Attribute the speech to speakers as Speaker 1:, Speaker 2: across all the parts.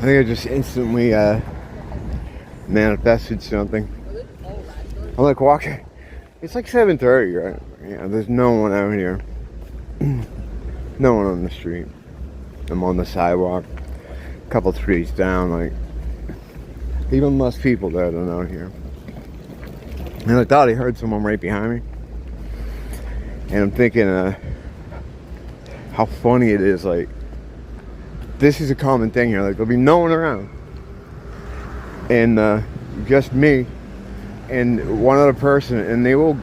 Speaker 1: think I just instantly manifested something. I'm like walking. It's like 7:30, right? Yeah, there's no one out here. No one on the street. I'm on the sidewalk, a couple streets down, like even less people that are out here. And I thought I heard someone right behind me. And I'm thinking how funny it is, like this is a common thing here, like there'll be no one around. And just me and one other person, and they will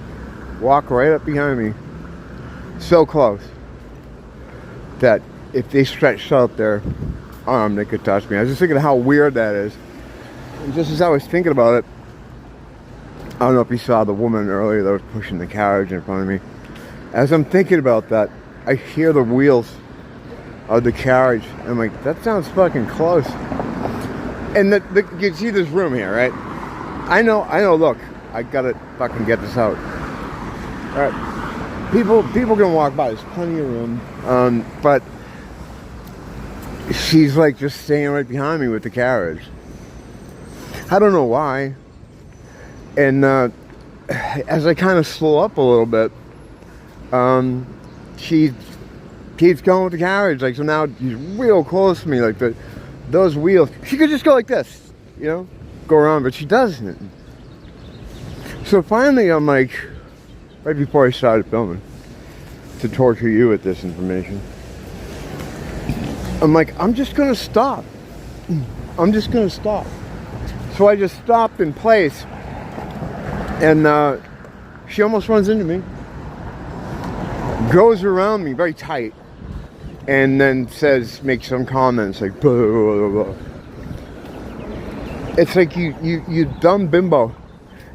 Speaker 1: walk right up behind me so close that if they stretched out their arm they could touch me. I was just thinking how weird that is. And just as I was thinking about it, I don't know if you saw the woman earlier that was pushing the carriage in front of me. As I'm thinking about that, I hear the wheels of the carriage. I'm like, that sounds fucking close. And you see this room here, right? I know, look, I gotta fucking get this out. Alright. People can walk by, there's plenty of room. But she's like just staying right behind me with the carriage. I don't know why. And as I kind of slow up a little bit, she keeps going with the carriage. Like, so now she's real close to me, like those wheels. She could just go like this, you know, go around, but she doesn't. So finally I'm like, right before I started filming, to torture you with this information, I'm like, I'm just gonna stop. I'm just gonna stop. So I just stopped in place, and she almost runs into me, goes around me very tight, and then makes some comments like blah, blah, blah, blah. It's like, you dumb bimbo.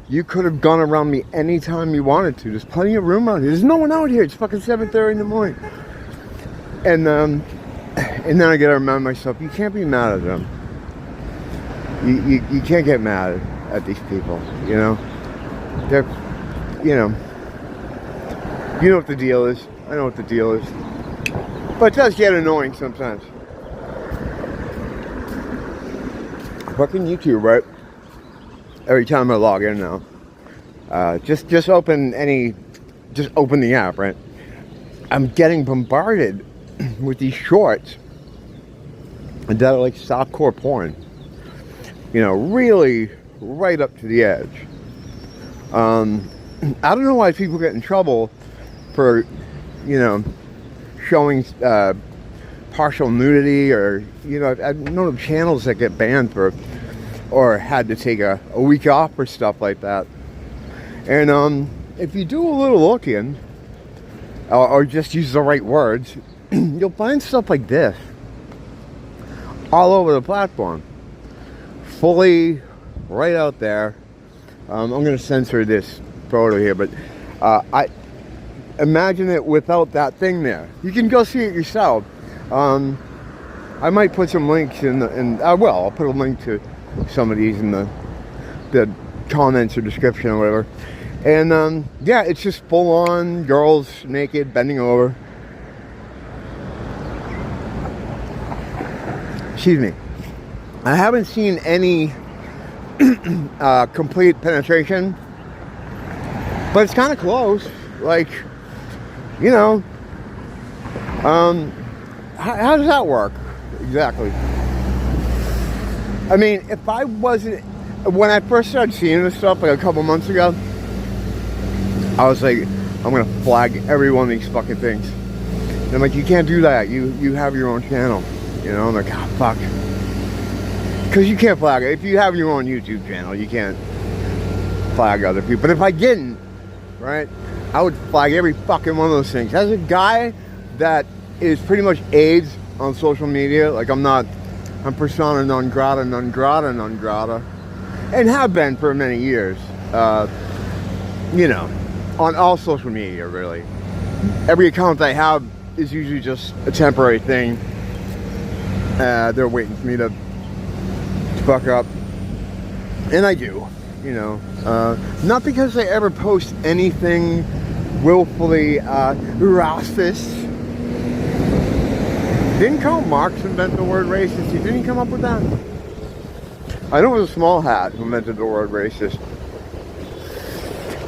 Speaker 1: You could have gone around me anytime you wanted to. There's plenty of room out here. There's no one out here. It's fucking 7:30 in the morning. And then I gotta remind myself, you can't be mad at them. You can't get mad at these people, you know? They're, you know what the deal is. I know what the deal is. But it does get annoying sometimes. Fucking YouTube, right? Every time I log in now, just open the app, right? I'm getting bombarded with these shorts that are like softcore porn. You know, really right up to the edge. I don't know why people get in trouble for, you know, showing partial nudity, or, you know, I've known of channels that get banned for, or had to take a week off or stuff like that. And if you do a little looking, or just use the right words, you'll find stuff like this all over the platform, fully right out there. I'm going to censor this photo here, but I imagine it without that thing there. You can go see it yourself. I might put some links I'll put a link to some of these in the comments or description or whatever. And yeah, it's just full on girls naked, bending over. Excuse me. I haven't seen any complete penetration, but it's kind of close. Like, you know, how does that work exactly? I mean, if I wasn't, when I first started seeing this stuff like a couple months ago, I was like, I'm gonna flag every one of these fucking things. And I'm like, you can't do that. You have your own channel. You know, I'm like, oh, fuck. Because you can't flag it. If you have your own YouTube channel, you can't flag other people. But if I didn't, right, I would flag every fucking one of those things. As a guy that is pretty much AIDS on social media, like I'm persona non grata, and have been for many years, you know, on all social media, really. Every account I have is usually just a temporary thing. They're waiting for me to fuck up, and I do, you know, not because I ever post anything willfully racist. Didn't Karl Marx invent the word racist? Didn't he come up with that? I know it was a small hat who invented the word racist.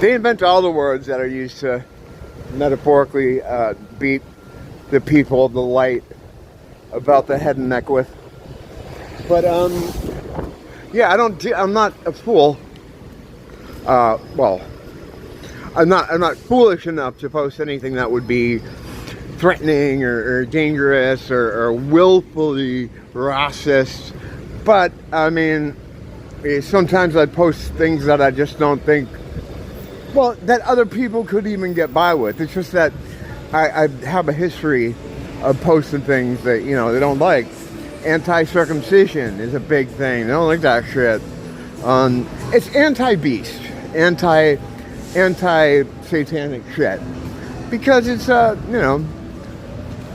Speaker 1: They invent all the words that are used to metaphorically beat the people of the light about the head and neck with. But yeah, I'm not a fool. Well, I'm not foolish enough to post anything that would be threatening or dangerous or willfully racist. But I mean, sometimes I post things that I just don't think, well, that other people could even get by with. It's just that I have a history of posting things that, you know, they don't like. Anti-circumcision is a big thing. They don't like that shit. It's anti-beast, anti-satanic shit, because it's you know,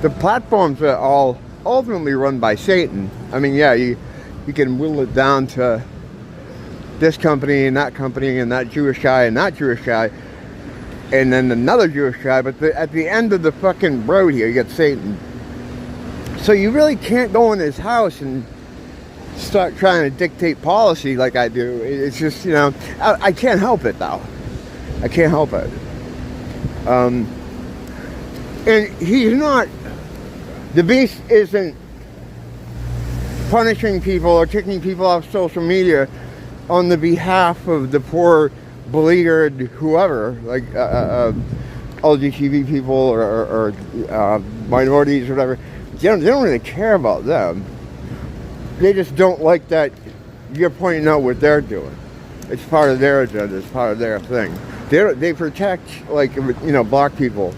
Speaker 1: the platforms are all ultimately run by Satan. I mean, yeah, you can whittle it down to this company and that Jewish guy and that Jewish guy, and then another Jewish guy, but at the end of the fucking road here, you get Satan. So you really can't go in his house and start trying to dictate policy like I do. It's just, you know, I can't help it, though. I can't help it. And he's not, the beast isn't punishing people or kicking people off social media on the behalf of the poor, beleaguered whoever, like LGBT people or minorities or whatever. They don't really care about them. They just don't like that you're pointing out what they're doing. It's part of their agenda. It's part of their thing. They protect, like, you know, black people,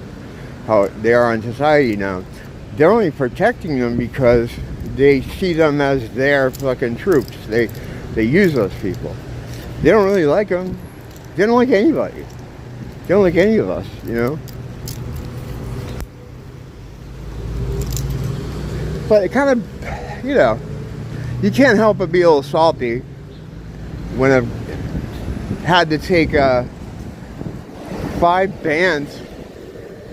Speaker 1: how they are in society now. They're only protecting them because they see them as their fucking troops. They use those people. They don't really like them. They don't like anybody. They don't like any of us, you know. But it kind of, you know, you can't help but be a little salty when I've had to take 5 bans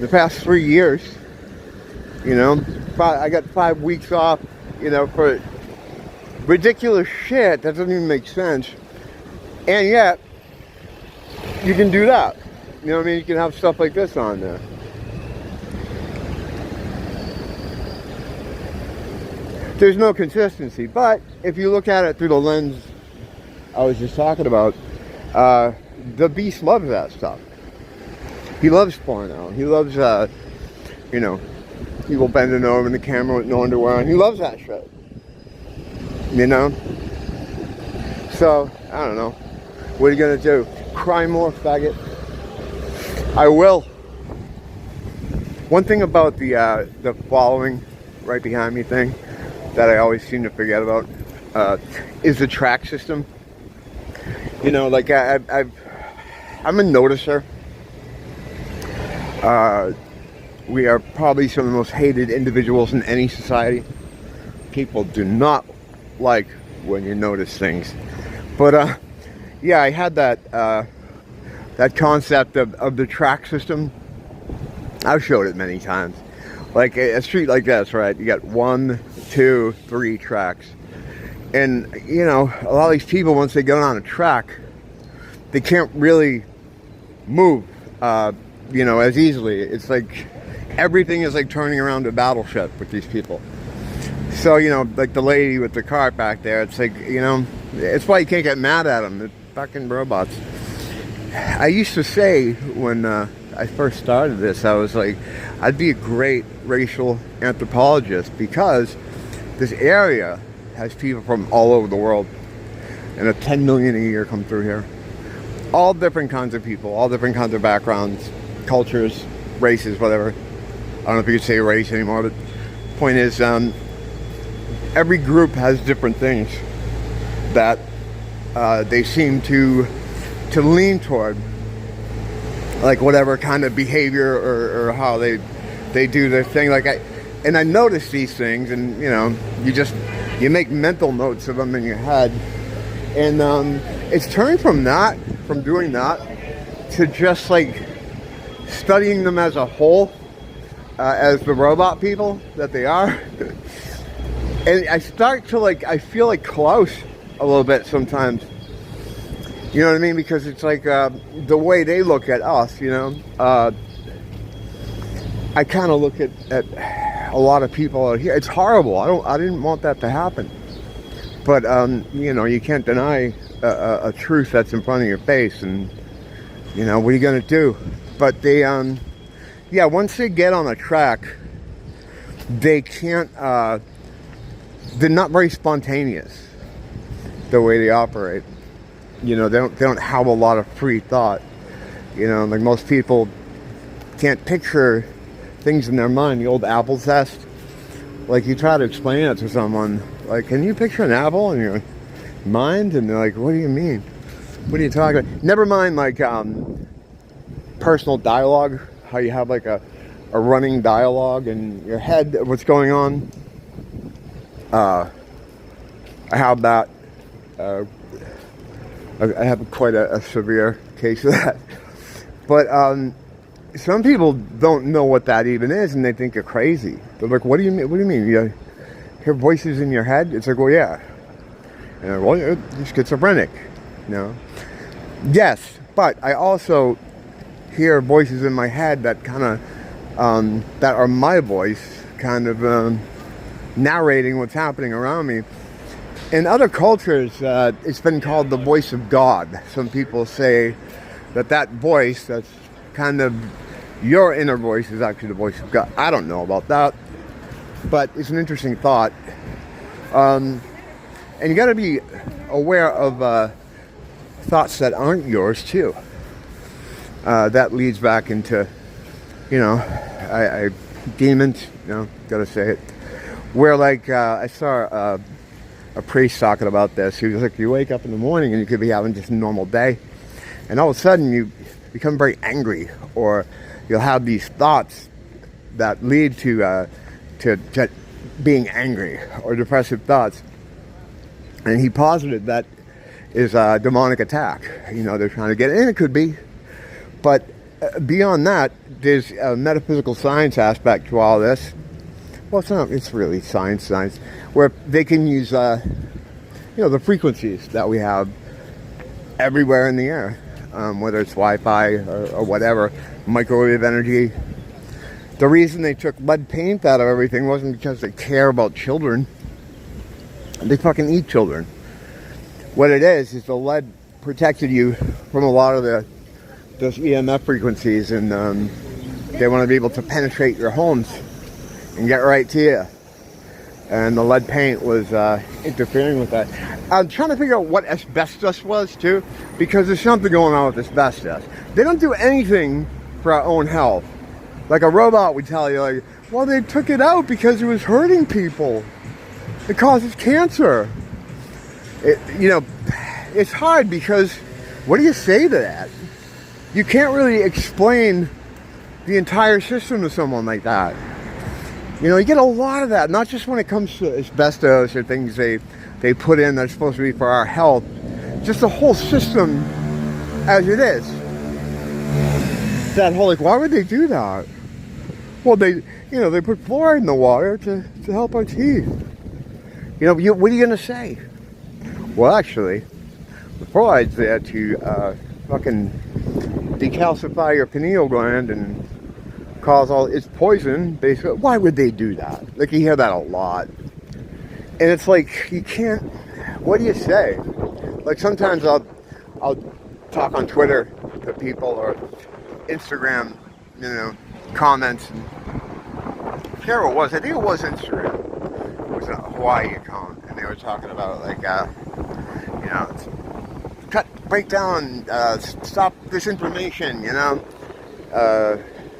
Speaker 1: the past 3 years. You know, I got 5 weeks off, you know, for ridiculous shit that doesn't even make sense. And yet, you can do that. You know what I mean? You can have stuff like this on there. There's no consistency, but if you look at it through the lens I was just talking about, the beast loves that stuff. He loves porno. He loves, you know, people bending over in the camera with no underwear on. He loves that shit. You know? So, I don't know. What are you gonna do? Cry more, faggot? I will. One thing about the following right behind me thing that I always seem to forget about is the track system. You know, like I'm a noticer. We are probably some of the most hated individuals in any society. People do not like when you notice things. But yeah, I had that that concept of the track system. I've showed it many times. Like a street like this, right? You got 1, 2, 3 tracks. And, you know, a lot of these people, once they get on a track, they can't really move, you know, as easily. It's like everything is like turning around a battleship with these people. So, you know, like the lady with the cart back there, it's like, you know, it's why you can't get mad at them. They're fucking robots. I used to say when I first started this, I was like, I'd be a great racial anthropologist because this area has people from all over the world, and 10 million a year come through here. All different kinds of people, all different kinds of backgrounds, cultures, races, whatever. I don't know if you could say race anymore, but the point is, every group has different things that they seem to lean toward, like whatever kind of behavior or how they do their thing. Like I notice these things, and you know, you make mental notes of them in your head, and it's turned from doing that to just like studying them as a whole, as the robot people that they are. And I start to like, I feel like close a little bit sometimes. You know what I mean? Because it's like the way they look at us, you know. I kind of look at a lot of people out here. It's horrible. I didn't want that to happen. But, you know, you can't deny a truth that's in front of your face. And, you know, what are you going to do? But they, yeah, once they get on a track, they can't, they're not very spontaneous the way they operate. You know, they don't have a lot of free thought. You know, like most people can't picture things in their mind. The old apple test. Like, you try to explain it to someone, like, can you picture an apple in your mind? And they're like, what do you mean? What are you talking about? Never mind, like, personal dialogue. How you have, like, a running dialogue in your head, what's going on. I have that. I have quite a severe case of that. But some people don't know what that even is, and they think you're crazy. They're like, what do you mean? What do you mean? You hear voices in your head? It's like, well, yeah. And I'm like, well, you're schizophrenic. You know? Yes, but I also hear voices in my head that kind of, that are my voice, kind of narrating what's happening around me. In other cultures, it's been called the voice of God. Some people say that voice, that's kind of your inner voice, is actually the voice of God. I don't know about that, but it's an interesting thought. And you got to be aware of thoughts that aren't yours too. That leads back into, you know, demons. You know, gotta say it. Where like I saw a priest talking about this. He was like, you wake up in the morning and you could be having just a normal day, and all of a sudden you become very angry, or you'll have these thoughts that lead to being angry, or depressive thoughts. And he posited that is a demonic attack. You know, they're trying to get in. It could be, but beyond that, there's a metaphysical science aspect to all this. Well, it's not. It's really science, where they can use, you know, the frequencies that we have everywhere in the air, whether it's Wi-Fi or whatever, microwave energy. The reason they took lead paint out of everything wasn't because they care about children. They fucking eat children. What it is the lead protected you from a lot of those EMF frequencies, and they want to be able to penetrate your homes and get right to you. And the lead paint was interfering with that. I'm trying to figure out what asbestos was too, because there's something going on with asbestos. They don't do anything for our own health. Like a robot would tell you, like, well, they took it out because it was hurting people. It causes cancer. You know, it's hard because what do you say to that? You can't really explain the entire system to someone like that. You know, you get a lot of that, not just when it comes to asbestos or things they put in that's supposed to be for our health, just the whole system as it is. That whole, like, why would they do that? Well, they put fluoride in the water to help our teeth. You know, what are you going to say? Well, actually, the fluoride's there to fucking decalcify your pineal gland and cause all, it's poison, basically. Why would they do that? Like, you hear that a lot. And it's like, you can't, what do you say? Like, sometimes I'll talk on Twitter to people, or Instagram, you know, comments. I can't remember what it was. I think it was Instagram. It was a Hawaii account, and they were talking about, like, you know, break down, stop disinformation, you know.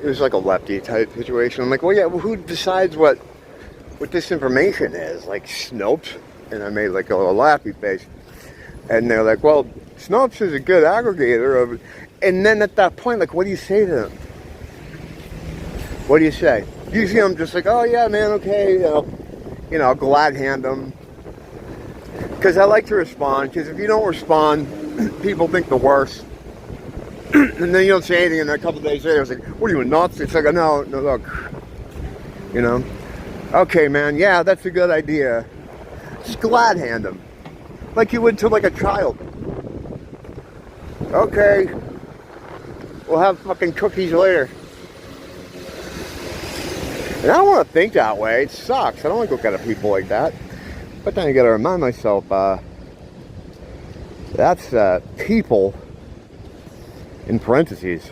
Speaker 1: It was like a lefty type situation. I'm like, well, yeah, well, who decides what disinformation is? Like Snopes? And I made like a little laughy face. And they're like, well, Snopes is a good aggregator of it. And then at that point, like, what do you say to them? What do you say? Usually I'm just like, oh yeah, man, okay, you know, glad hand them. Because I like to respond, because if you don't respond, people think the worst. And then you don't say anything, and a couple of days later, I was like, what are you, nuts? It's like, no, look, you know, okay, man, yeah, that's a good idea. Just glad hand them. Like you would to like a child. Okay. We'll have fucking cookies later. And I don't want to think that way. It sucks. I don't like looking at people like that. But then I gotta remind myself, that's people in parentheses.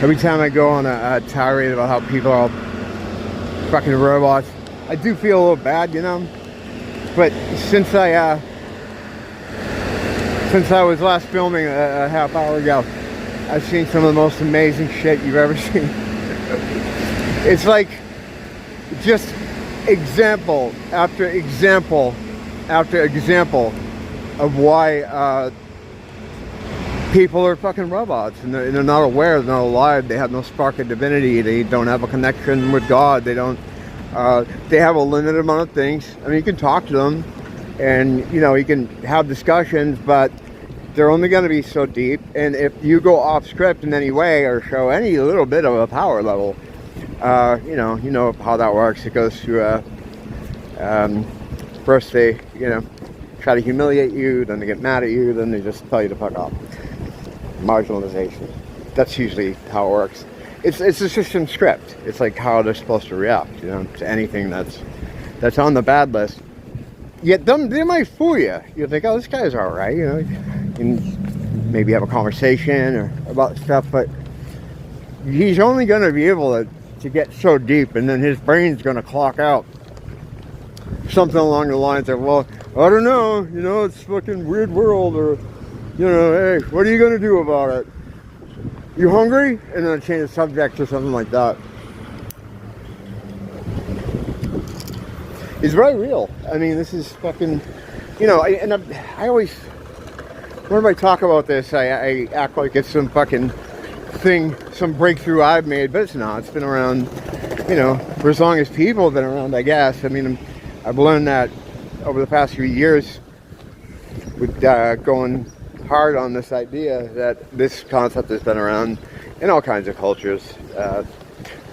Speaker 1: Every time I go on a tirade about how people are fucking robots, I do feel a little bad, you know. But since I was last filming a half hour ago, I've seen some of the most amazing shit you've ever seen. It's like just example after example after example of why people are fucking robots, and they're not aware, they're not alive, they have no spark of divinity, they don't have a connection with God, they don't, they have a limited amount of things. I mean, you can talk to them, and you know, you can have discussions, but they're only going to be so deep. And if you go off script in any way or show any little bit of a power level, you know how that works. It goes through first they, you know, try to humiliate you, then they get mad at you, then they just tell you to fuck off. Marginalization. That's usually how it works. It's a system script. It's like how they're supposed to react, you know, to anything that's on the bad list. Yet they might fool you. You think, oh, this guy's all right, you know. You can maybe have a conversation or about stuff, but he's only going to be able to get so deep, and then his brain's going to clock out something along the lines of, well, I don't know, you know, it's fucking weird world, or, you know, hey, what are you going to do about it? You hungry? And then change the subject to something like that. It's very real. I mean, this is fucking, you know, I always, whenever I talk about this, I act like it's some fucking thing, some breakthrough I've made, but it's not. It's been around, you know, for as long as people have been around, I guess. I mean, I've learned that over the past few years with going hard on this idea that this concept has been around in all kinds of cultures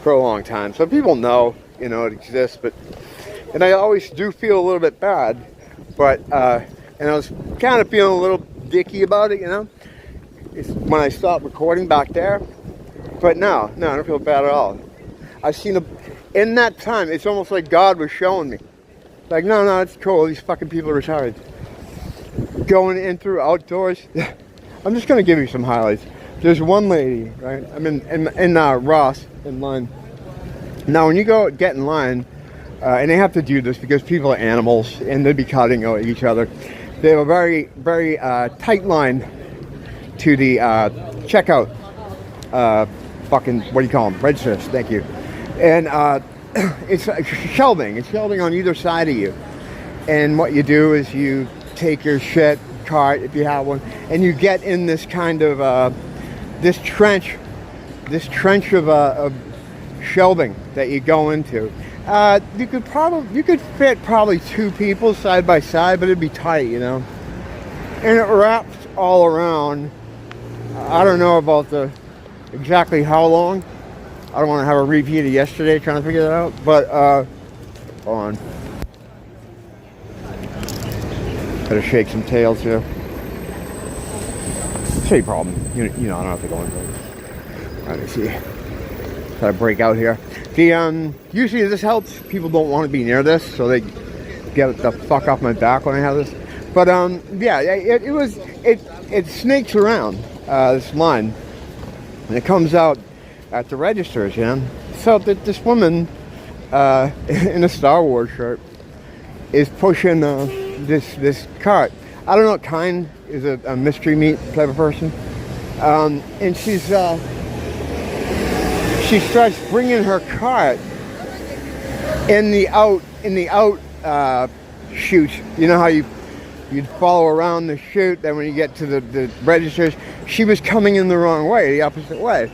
Speaker 1: for a long time. So people know, you know, it exists, but, and I always do feel a little bit bad, but, and I was kind of feeling a little dicky about it, you know, it's when I stopped recording back there, but no, I don't feel bad at all. I've seen in that time, it's almost like God was showing me, like, no, it's cool, these fucking people are retarded. Going in through outdoors, I'm just going to give you some highlights. There's one lady, right, I'm in Ross, in line. Now, when you get in line, and they have to do this because people are animals, and they'd be cutting each other. They have a very, very tight line to the checkout, fucking, what do you call them? Registers, thank you. And it's shelving. It's shelving on either side of you. And what you do is you take your shit cart, if you have one, and you get in this kind of, this trench of shelving that you go into. You could fit probably two people side by side, but it'd be tight, you know. And it wraps all around. I don't know about exactly how long. I don't want to have a repeat of yesterday trying to figure that out. But hold on. Gotta shake some tails here. Same problem. You know, I don't have to go into it. Let me see. Try to break out here. Usually this helps. People don't want to be near this, so they get the fuck off my back when I have this. But yeah, it snakes around this line, and it comes out at the registers, you know. So this woman in a Star Wars shirt is pushing this cart. I don't know what kind, is a mystery meat type of person, and she starts bringing her cart in the out chute. You know how you'd follow around the chute, then when you get to the registers, she was coming in the wrong way, the opposite way.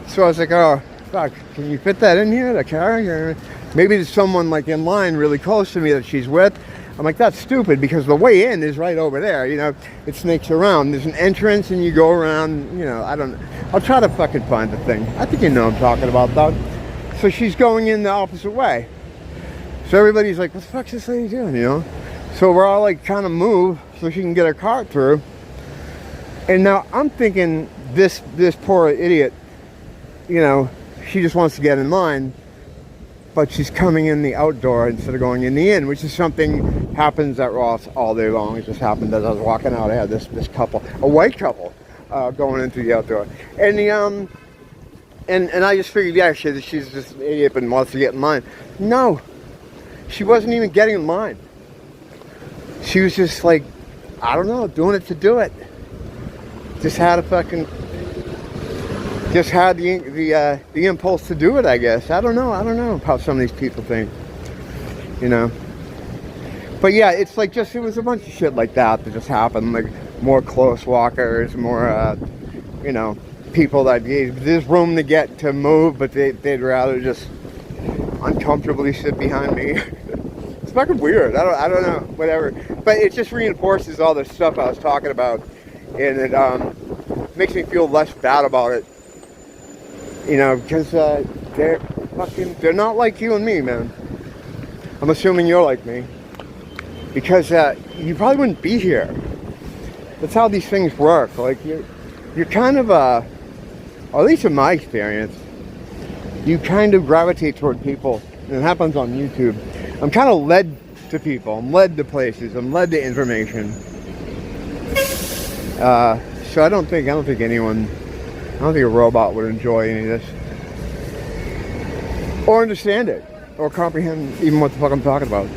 Speaker 1: So I was like, oh fuck, can you fit that in here, the car? Maybe there's someone like in line really close to me that she's with. I'm like, that's stupid, because the way in is right over there, you know. It snakes around. There's an entrance and you go around, you know. I don't know. I'll try to fucking find the thing. I think you know what I'm talking about, though. So she's going in the opposite way. So everybody's like, what the fuck's this lady doing, you know? So we're all like trying to move so she can get her cart through. And now I'm thinking this poor idiot, you know, she just wants to get in line, but she's coming in the outdoor instead of going in the inn, which is something happens at Ross all day long. It just happened as I was walking out. I had this couple, a white couple, going into the outdoor. And the and I just figured, yeah, she's just an idiot and wants to get in line. No, she wasn't even getting in line. She was just like, I don't know, doing it to do it. Just had the impulse to do it, I guess. I don't know how some of these people think, you know. But yeah, it's like it was a bunch of shit like that just happened. Like more close walkers, more, you know, people that there's room to move, but they'd rather just uncomfortably sit behind me. It's fucking weird. I don't know, whatever. But it just reinforces all the stuff I was talking about, and it makes me feel less bad about it. You know, because they're not like you and me, man. I'm assuming you're like me. Because you probably wouldn't be here. That's how these things work. Like, you're kind of, or at least in my experience, you kind of gravitate toward people. And it happens on YouTube. I'm kind of led to people. I'm led to places. I'm led to information. So I don't think a robot would enjoy any of this. Or understand it. Or comprehend even what the fuck I'm talking about.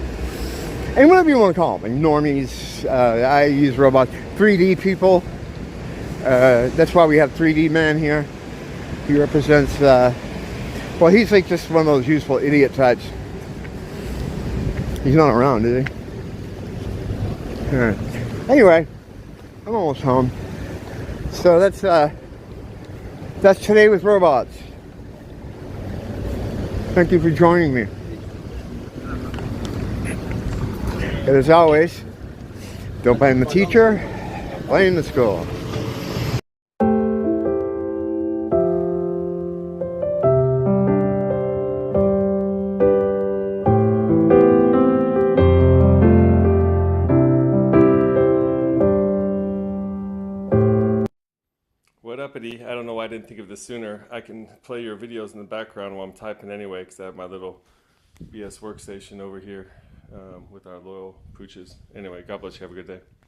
Speaker 1: And whatever you want to call them. Like normies. I use robots. 3D people. That's why we have 3D man here. He represents, well, he's like just one of those useful idiot types. He's not around, is he? Alright. Anyway, I'm almost home. So that's Today with Robots. Thank you for joining me. And as always, don't blame the teacher, blame the school.
Speaker 2: What uppity? I don't know why I didn't think of this sooner. I can play your videos in the background while I'm typing anyway, because I have my little BS workstation over here with our loyal pooches. Anyway, God bless you. Have a good day.